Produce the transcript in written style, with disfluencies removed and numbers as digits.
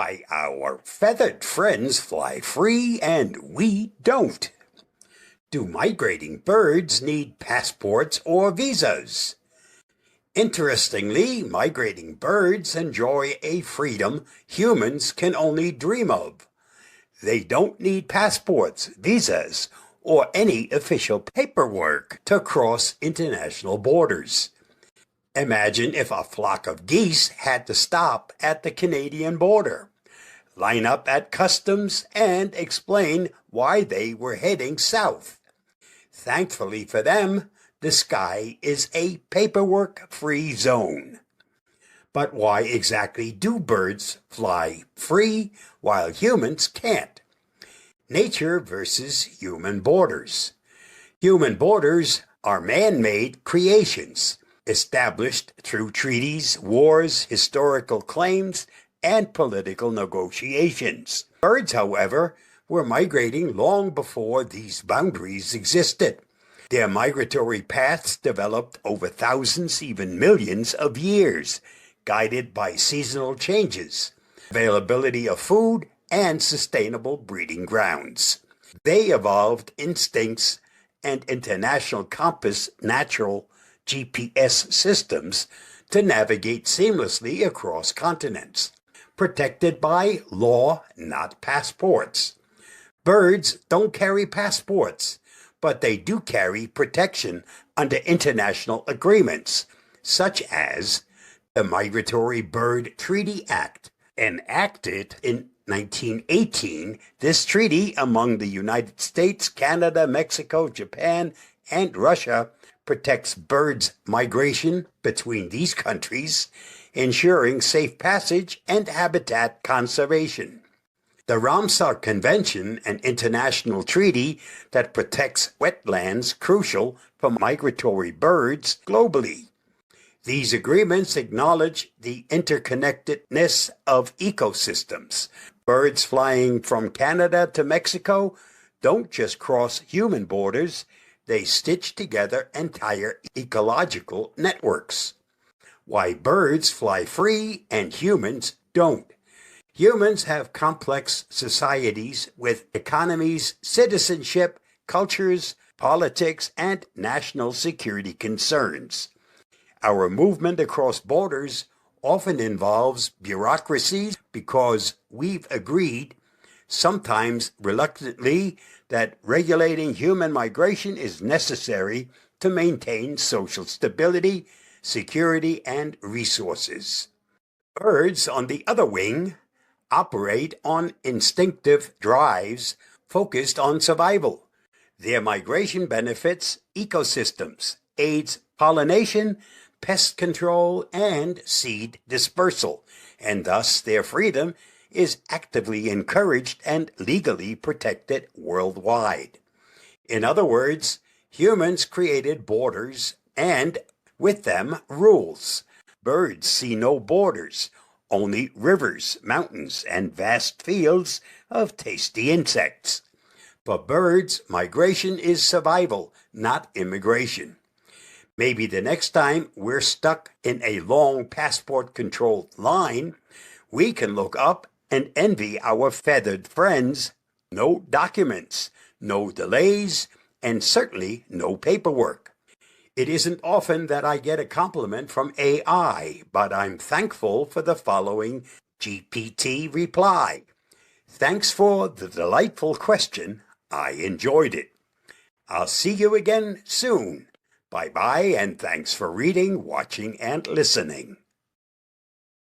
Why our feathered friends fly free and we don't. Do migrating birds need passports or visas? Interestingly, migrating birds enjoy a freedom humans can only dream of. They don't need passports, visas, or any official paperwork to cross international borders. Imagine if a flock of geese had to stop at the Canadian border, line up at customs, and explain why they were heading south. Thankfully for them, the sky is a paperwork-free zone. But why exactly do birds fly free while humans can't? Nature versus human borders. Human borders are man-made creations, established through treaties, wars, historical claims, and political negotiations. Birds, however, were migrating long before these boundaries existed. Their migratory paths developed over thousands, even millions of years, guided by seasonal changes, availability of food, and sustainable breeding grounds. They evolved instincts and international compass natural GPS systems to navigate seamlessly across continents, protected by law, not passports. Birds don't carry passports, but they do carry protection under international agreements, such as the Migratory Bird Treaty Act. Enacted in 1918, this treaty among the United States, Canada, Mexico, Japan, and Russia protects birds' migration between these countries, ensuring safe passage and habitat conservation. The Ramsar Convention, an international treaty that protects wetlands crucial for migratory birds globally. These agreements acknowledge the interconnectedness of ecosystems. Birds flying from Canada to Mexico don't just cross human borders, they stitch together entire ecological networks. Why birds fly free and humans don't. Humans have complex societies with economies, citizenship, cultures, politics, and national security concerns. Our movement across borders often involves bureaucracies because we've agreed, sometimes reluctantly, that regulating human migration is necessary to maintain social stability, security, and resources. Birds, on the other wing, operate on instinctive drives focused on survival. Their migration benefits ecosystems, aids pollination, pest control, and seed dispersal, and thus their freedom is actively encouraged and legally protected worldwide. In other words, humans created borders and, with them, rules. Birds see no borders, only rivers, mountains, and vast fields of tasty insects. For birds, migration is survival, not immigration. Maybe the next time we're stuck in a long passport-controlled line, we can look up and envy our feathered friends. No documents, no delays, and certainly no paperwork. It isn't often that I get a compliment from AI, but I'm thankful for the following GPT reply. Thanks for the delightful question. I enjoyed it. I'll see you again soon. Bye-bye, and thanks for reading, watching, and listening.